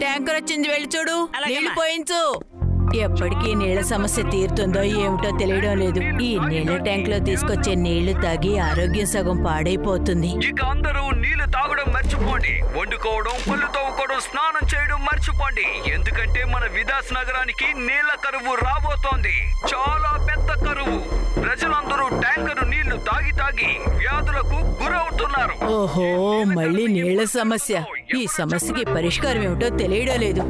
Tanker వచ్చింది, వెళ్ళి చూడు, నీళ్లు పోయించు. ఎప్పటికీ నీళ్ల సమస్య తీరుతుందో ఏమిటో తెలియడం లేదు. ఈ నీళ్ల ట్యాంక్ లో తీసుకొచ్చే నీళ్లు తాగి ఆరోగ్యం సగం పాడైపోతుంది. ఇక అందరూ నీళ్లు తాగడం మర్చిపోండి, వండుకోవడం, పళ్ళు తవ్వుకోవడం, స్నానం చేయడం మర్చిపోండి. ఎందుకంటే మన విదాస్ నగరానికి నీళ్ల కరువు రాబోతోంది, చాలా పెద్ద కరువు. ప్రజలందరూ ట్యాంకరు నీళ్లు తాగి తాగి వ్యాధులకు గురవుతున్నారు. ఓహో, మళ్ళీ నీళ్ల సమస్య. ఈ సమస్యకి పరిష్కారం ఏమిటో తెలియడం లేదు.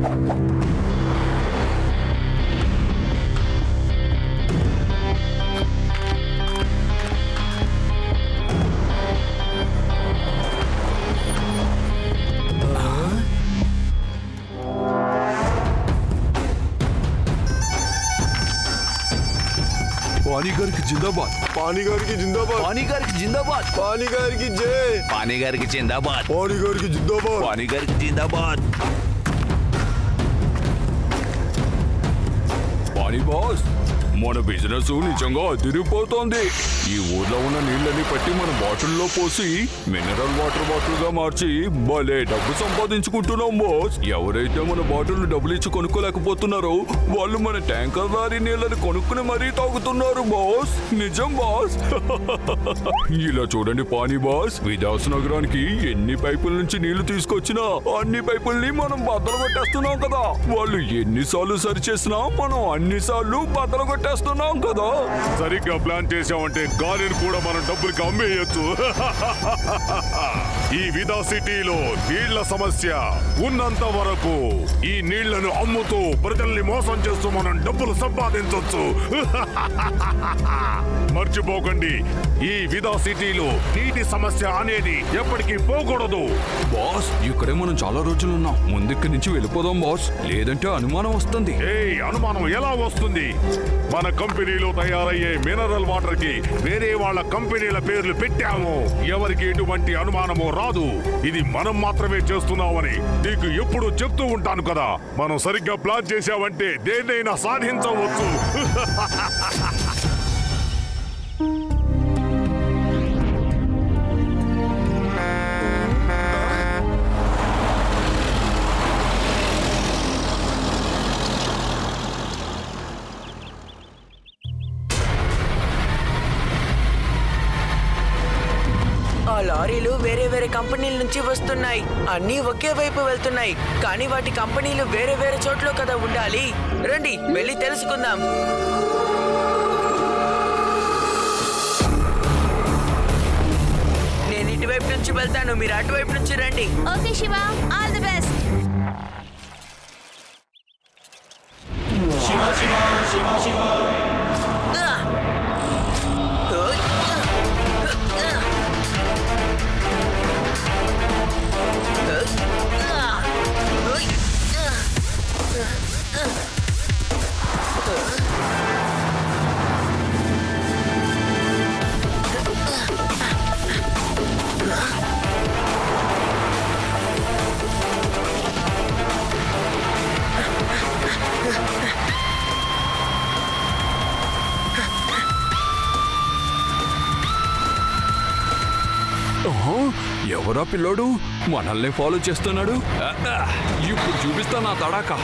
पानी घर की जिंदाबाद, पानी घर की जिंदाबाद, पानी घर की जिंदाबाद, पानी घर की जय, पानी घर की जिंदाबाद, पानी घर की जिंदाबाद, पानी घर की जिंदाबाद। पानी बॉस, మన బిజినెస్ నిజంగా అదిరిపోతోంది. ఈ ఊర్లో ఉన్న నీళ్ళని పట్టి మన బాటిల్లో పోసి మినరల్ వాటర్ బాటిల్ గా మార్చి భలే డబ్బు సంపాదించుకుంటున్నాం బాస్. ఎవరైతే మన బాటిల్ డబ్బులు ఇచ్చి కొనుక్కోలేకపోతున్నారో వాళ్ళు మన ట్యాంకర్ లారీ నీళ్ళని కొనుక్కుని మరీ తాగుతున్నారు బాస్. నిజం బాస్. ఇలా చూడండి పానీ బాస్, విదాస్ నగరానికి ఎన్ని పైపుల నుంచి నీళ్లు తీసుకొచ్చినా అన్ని పైపుల్ని మనం బద్దలు కొట్టేస్తున్నాం కదా. వాళ్ళు ఎన్నిసార్లు సరి చేసినా మనం అన్నిసార్లు బద్దలు కొట్టేస్తున్నాం కదా. సరిగ్గా ప్లాన్ చేసామంటే గాలిని కూడా మనం డబ్బులకి అమ్మేయచ్చు. ఈ విదా సిటీలో నీళ్ల సమస్య ఉన్నంత వరకు ఈ నీళ్లను అమ్ముతూ ప్రజల్ని మోసం చేస్తూ మనం డబ్బులు సంపాదించవచ్చు. మర్చిపోకండి, ఈ విదా సిటీలో నీటి సమస్య అనేది ఎప్పటికీ పోకూడదు. బాస్, ఇక్కడే మనం చాలా రోజులు ఉన్నాం, ముందుక్కడి నుంచి వెళ్ళిపోదాం బాస్, లేదంటే అనుమానం వస్తుంది. అనుమానం ఎలా వస్తుంది? మన కంపెనీలో తయారయ్యే మినరల్ వాటర్ కి వేరే వాళ్ళ కంపెనీల పేర్లు పెట్టాము. ఎవరికి ఎటువంటి అనుమానమో రాదు. ఇది మనం మాత్రమే చేస్తున్నామని నీకు ఎప్పుడు చెప్తూ ఉంటాను కదా. మనం సరిగ్గా ప్లాన్ చేసామంటే దేన్నైనా సాధించవచ్చు. ఆ లారీలు వేరే వేరే కంపెనీల నుంచి వస్తున్నాయి. అన్నీ ఒకే వైపు వెళ్తున్నాయి, కానీ వాటి కంపెనీలు వేరే వేరే చోట్ల కదా ఉండాలి. రండి వెళ్ళి తెలుసుకుందాం. నేను ఇటువైపు నుంచి వెళ్తాను, మీరు అటువైపు నుంచి రండి. Okay Shiva, all the best. Shiva Shiva Shiva Shiva. ఎవరా పిల్లోడు మనల్ని ఫాలో చేస్తున్నాడు? ఇప్పుడు చూపిస్తా నా తడాకా.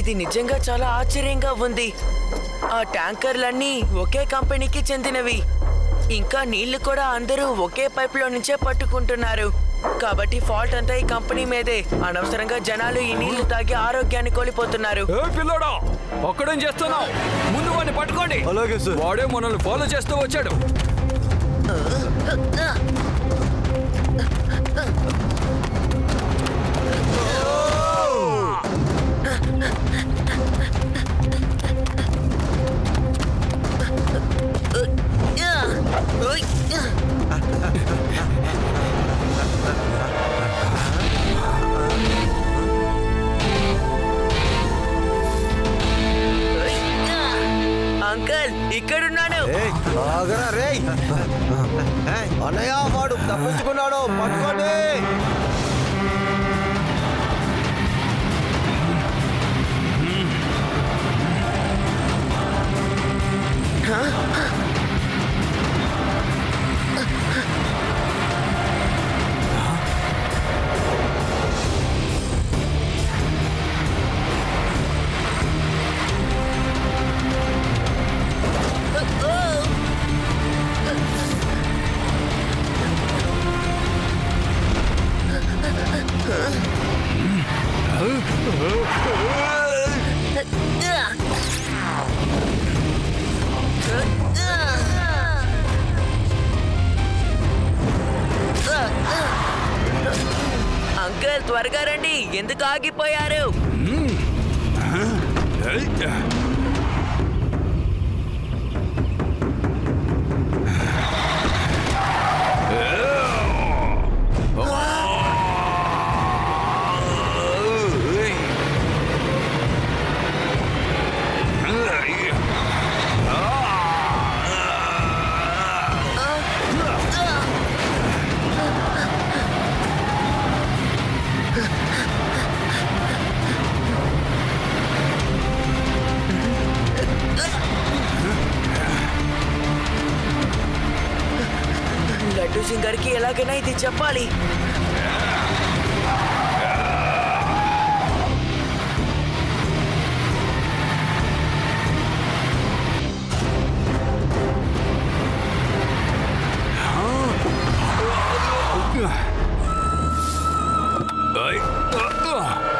ఇది నిజంగా చాలా ఆశ్చర్యంగా ఉంది. ఆ ట్యాంకర్లన్నీ ఒకే కంపెనీకి చెందినవి. ఇంకా నీళ్లు కూడా అందరూ ఒకే పైపులో నుంచే పట్టుకుంటున్నారు. కాబట్టి ఫాల్ట్ అంతా ఈ కంపెనీ మీదే. అనవసరంగా జనాలు ఈ నీళ్లు తాగి ఆరోగ్యాన్ని కోల్పోతున్నారు. పిల్లోడా, ఒక్కడేం చేస్తున్నావు? ముందు వాడిని పట్టుకోండి. అలాగే సార్. వాడే మనల్ని ఫాలో చేస్తూ వచ్చాడు. అంకల్, ఇక్కడున్నాను. ఆగరా రేయ్. అన్నయ్య, వాడు తప్పించుకున్నాడు, పట్టుకోండి. అంకల్, త్వరగా రండి. ఎందుకు ఆగిపోయారు? లడ్డూ సింగ్ గారికి ఎలాగైనా ఇది చెప్పాలి.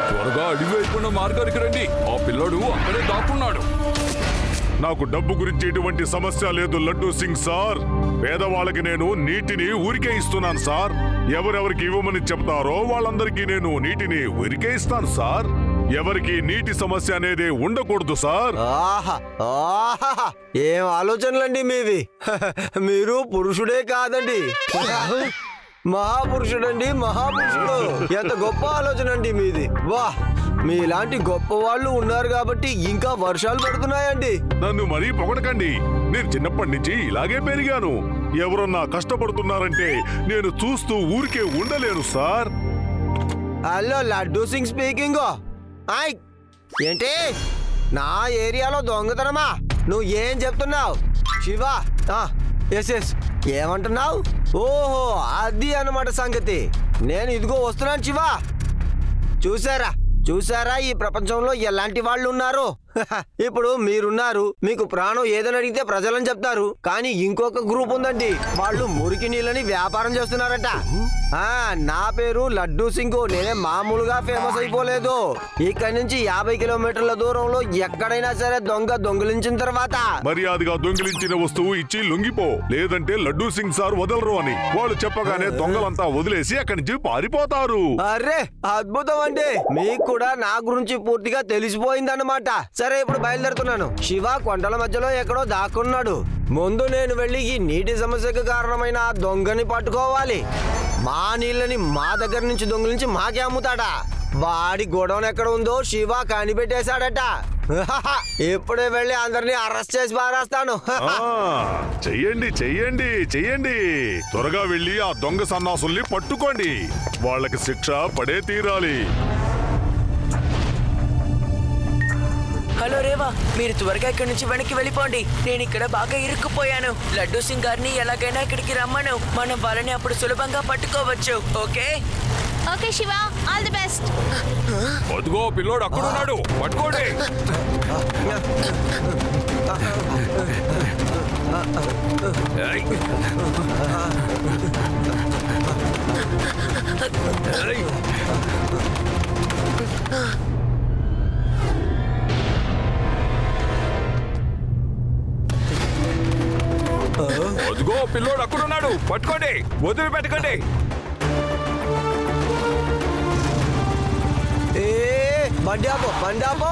త్వరగా అడిగి వైపున్న మార్గానికి రండి. ఆ పిల్లడు అక్కడే దాక్కున్నాడు. నాకు డబ్బు గురించి ఎటువంటి సమస్య లేదు లడ్డూ సింగ్ సార్. పేదవాళ్ళకి నేను నీటిని ఊరికే ఇస్తున్నాను సార్. ఎవరెవరికి ఇవ్వమని చెప్తారో వాళ్ళందరికీ నేను నీటిని ఊరికే ఇస్తాను సార్. ఎవరికి నీటి సమస్య అనేది ఉండకూడదు సార్. ఆహా ఆహా, ఏం ఆలోచనలండి మీవి. మీరు పురుషుడే కాదండి, మహాపురుషుడండి, మహాపురుషుడు. ఎంత గొప్ప ఆలోచన అండి మీది. వాహ్, మీలాంటి గొప్ప వాళ్ళు ఉన్నారు కాబట్టి ఇంకా వర్షాలు పడుతున్నాయండి. నన్ను మరీ పొగడకండి. నేను చిన్నప్పటి నుంచి ఇలాగే పెరిగాను. ఎవరన్నా కష్టపడుతున్నారంటే నేను చూస్తూ ఊరికే ఉండలేను sir. Hello, Laddu Singh speaking. ఏంటి నా ఏరియాలో దొంగతనమా? నువ్వు ఏం చెప్తున్నావు? శివ, ఎస్ ఎస్, ఏమంటున్నావు? ఓహో, అది అన్నమాట సంగతి. నేను ఇదిగో వస్తున్నాను శివ. చూసారా ఈ ప్రపంచంలో ఎలాంటి వాళ్ళు ఉన్నారు? ఇప్పుడు మీరున్నారు. మీకు ప్రాణం ఏదని అడిగితే ప్రజలని చెప్తారు. కానీ ఇంకొక గ్రూప్ ఉందండి, వాళ్ళు మురికి నీళ్ళని వ్యాపారం చేస్తున్నారట. నా పేరు లడ్డూ సింగ్. నేనే మామూలుగా ఫేమస్ అయిపోలేదు. ఇక్కడి నుంచి 50 కిలోమీటర్ల దూరంలో ఎక్కడైనా సరే దొంగిలించిన తర్వాత మర్యాదగా దొంగిలించిన వస్తువు ఇచ్చి లొంగిపో, లేదంటే లడ్డూ సింగ్ సార్ వదలరు అని వాళ్ళు చెప్పగానే దొంగలంతా వదిలేసి అక్కడి నుంచి పారిపోతారు. అరే, అద్భుతం అండి. మీకు కూడా నా గురించి పూర్తిగా తెలిసిపోయిందన్నమాట. సరే, ఇప్పుడు బయలుదేరుతున్నాను. శివ కొండల మధ్యలో ఎక్కడో దాక్కున్నాడు. ముందు నేను వెళ్ళి ఈ నీటి సమస్యకు కారణమైన ఆ దొంగని పట్టుకోవాలి. మా నీళ్ళని మా దగ్గర నుంచి దొంగిలించి మాకే అమ్ముతాడా? వాడి గొడవన్ ఎక్కడ ఉందో శివ కనిపెట్టేశాడట. ఇప్పుడే వెళ్ళి అందరినీ అరెస్ట్ చేసి పారేస్తాను. చెయ్యండి. త్వరగా వెళ్ళి ఆ దొంగ సన్నాసుల్ని పట్టుకోండి. వాళ్ళకి శిక్ష పడే తీరాలి. హలో రేవా, మీరు త్వరగా ఇక్కడి నుంచి వెనక్కి వెళ్ళిపోండి. నేను ఇక్కడ బాగా ఇరుక్కుపోయాను. లడ్డూ సింగ్ గారిని ఎలాగైనా ఇక్కడికి రమ్మను. మనం వాళ్ళని అప్పుడు సులభంగా పట్టుకోవచ్చు. Okay? Okay Shiva all the best. అదిగో పిల్లోడు అక్కడ ఉన్నాడు, పట్టుకోండి. ఏయ్. ఏయ్. అదిగో పిల్లోడు అక్కడున్నాడు, పట్టుకోండి, వదిలిపెట్టకండి. బండాపో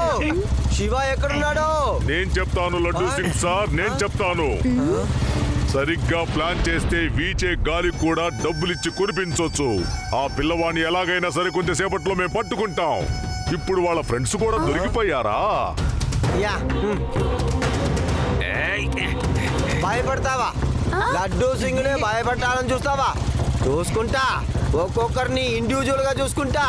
శివ ఎక్కడున్నాడు? నేను చెప్తాను లడ్డు సింగ్ సార్, నేను చెప్తాను. సరిగ్గా ప్లాన్ చేస్తే వీచే గాలి కూడా డబ్బులిచ్చి కురిపించొచ్చు. ఆ పిల్లవాడిని ఎలాగైనా సరే కొంచెంసేపట్లో మేము పట్టుకుంటాం. ఇప్పుడు వాళ్ళ ఫ్రెండ్స్ కూడా దొరికిపోయారా? భయపడతావా? లడ్డూ సింగ్ నే భయపట్టాలని చూస్తావా? చూసుకుంటా, ఒక్కొక్కరిని ఇండివిజువల్ గా చూసుకుంటా.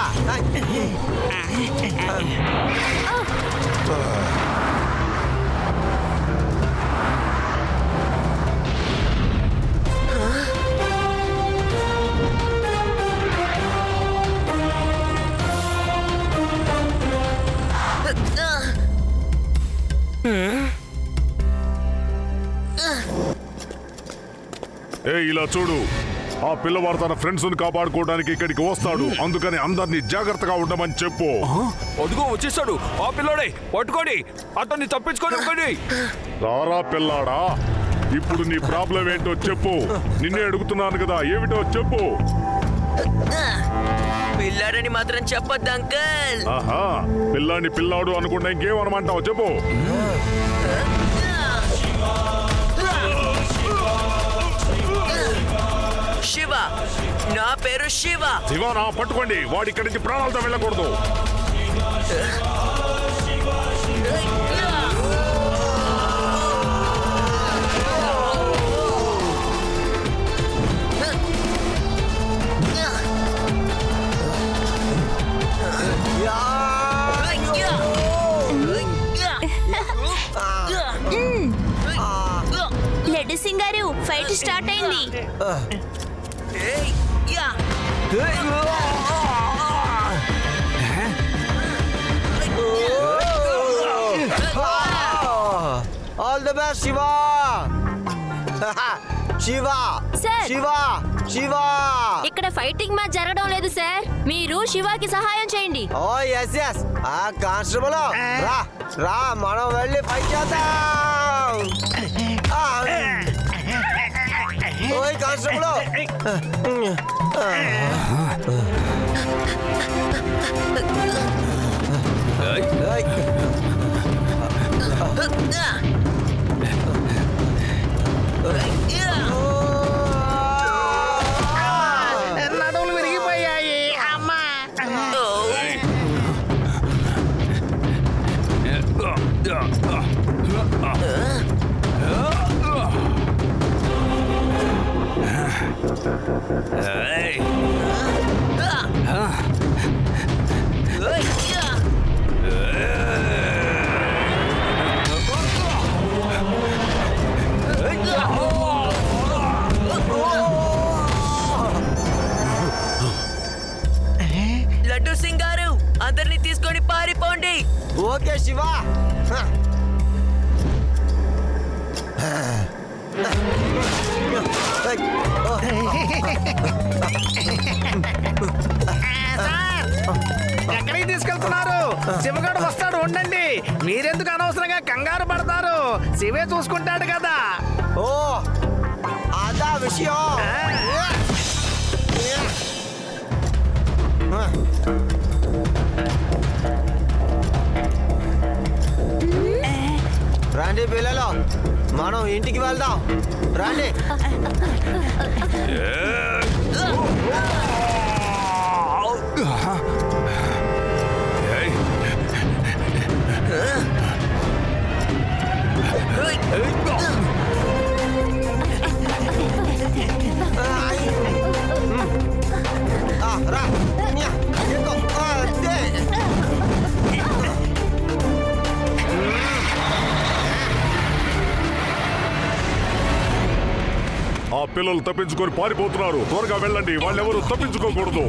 ఇలా చూడు, ఆ పిల్లవాడు తన ఫ్రెండ్స్ కాపాడుకోవడానికి ఇక్కడికి వస్తాడు. అందుకని అందరినీ జాగ్రత్తగా ఉండమని చెప్పు. అదిగో వచ్చేసాడు ఆ పిల్లోడే, పట్టుకోండి, అతన్ని తప్పించుకోండి. రారా పిల్లాడా, ఇప్పుడు నీ ప్రాబ్లం ఏంటో చెప్పు. నిన్నే అడుగుతున్నాను కదా, ఏమిటో చెప్పు. పిల్లాడని మాత్రం చెప్పొద్దు అంకల్. ఆహా, పిల్లాడిని పిల్లాడు అనుకుంటా ఇంకేమనమంటావు చెప్పు. శివ, నా పేరు శివ. శివనా, పట్టుకోండి, వాడి ఇక్కడి నుంచి ప్రాణాలతో వెళ్ళకూడదు. లడ్డు సింగ్ గారు, ఫైట్ స్టార్ట్ అయింది. All the best Shiva. Shiva sir. Shiva Shiva ఇక్కడ ఫైటింగ్ మ్యాచ్ జరగడం లేదు సార్, మీరు శివాకి సహాయం చేయండి. ఓ ఎస్ ఎస్. ఆ కానిస్టేబుల్ రా రా, మనం వెళ్ళి ఫైట్ చేద్దాం. ఓయ్ కానిస్టేబుల్. నడువులు విరిగిపోయాయి. అమ్మా, లడ్డు సింగ్ గారు, అందరినీ తీసుకొని పారిపోండి. ఓకే శివ. సార్, ఎక్కడికి తీసుకెళ్తున్నారు? శివగాడు వస్తాడు, ఉండండి. మీరెందుకు అనవసరంగా కంగారు పడతారు? శివే చూసుకుంటాడు కదా. ఓ అదా విషయం. రండి పిల్లలు, మనం ఇంటికి వెళ్దాం. రండి. రా. ఆ పిల్లలు తప్పించుకొని పారిపోతున్నారు. త్వరగా వెళ్ళండి, వాళ్ళెవరూ తప్పించుకోకూడదు.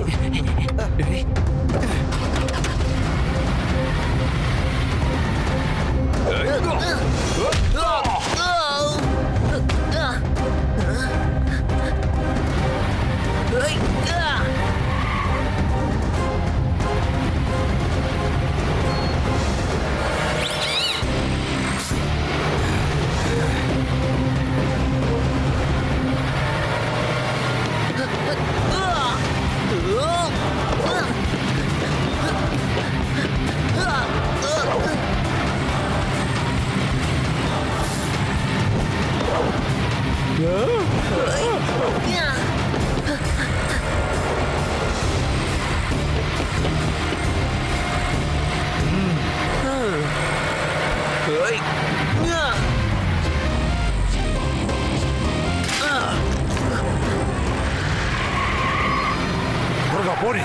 త్వరగా పోనీ.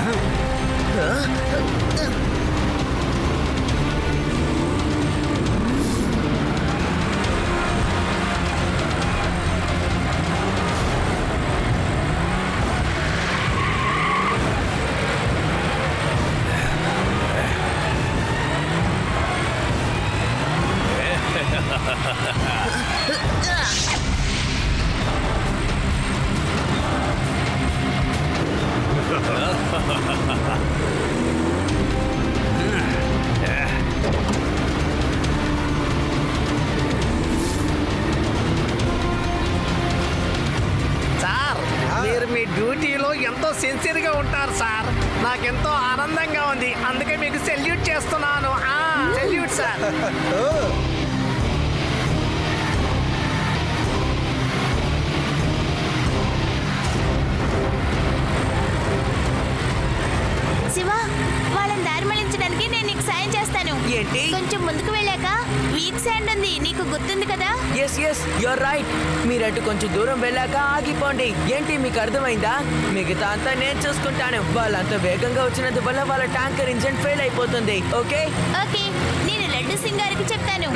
సార్, మీరు మీ డ్యూటీలో ఎంతో సిన్సియర్గా ఉంటారు సార్. నాకెంతో ఆనందంగా ఉంది, అందుకే మీకు సెల్యూట్ చేస్తున్నాను. Salute sir. శివ, వాళ్ళని దారి మళ్లించడానికి నేను నీకు సాయం చేస్తాను. ఏంటి? కొంచెం ముందుకు వెళ్ళాక వీక్ శాండ్ ఉంది, నీకు గుర్తుంది కదా? Yes you're right. మీరటు కొంచెం దూరం వెళ్ళాక ఆగిపోండి. ఏంటి, మీకు అర్థమైందా? మిగతా అంతా నేను చూసుకుంటాను. వాళ్ళంతా వేగంగా వచ్చినందువల్ల వాళ్ళ ట్యాంకర్ ఇంజన్ ఫెయిల్ అయిపోతుంది. ఓకే ఓకే, నేను లడ్డు సింగ్ గారికి చెప్తాను.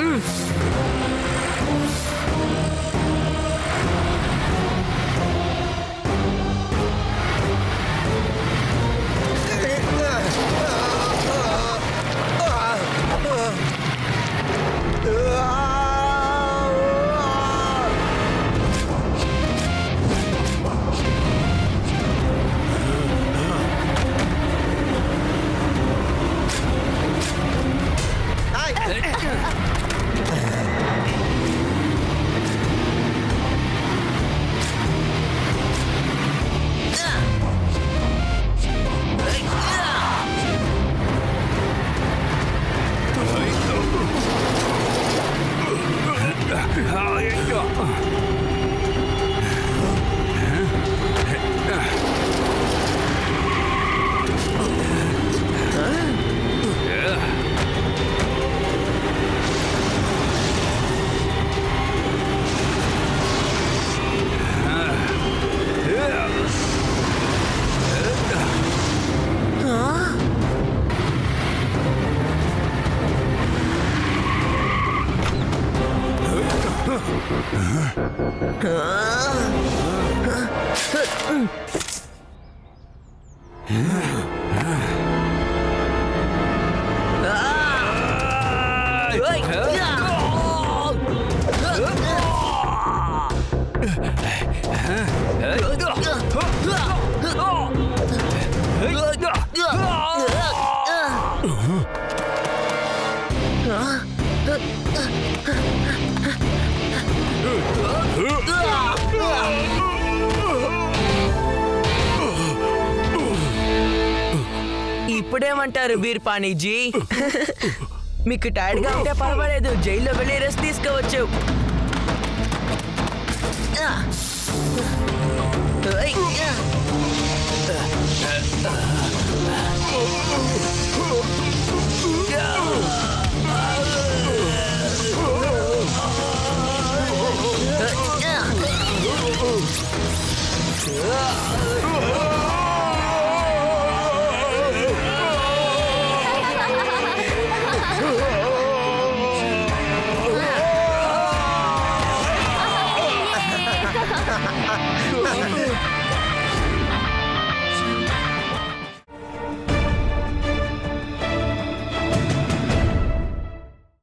ఇప్పుడేమంటారు బీర్పానీజీ? మీకు టైర్డ్ గా ఉంటే పర్వాలేదు, జైల్లో వెళ్ళి రెస్ట్ తీసుకోవచ్చు.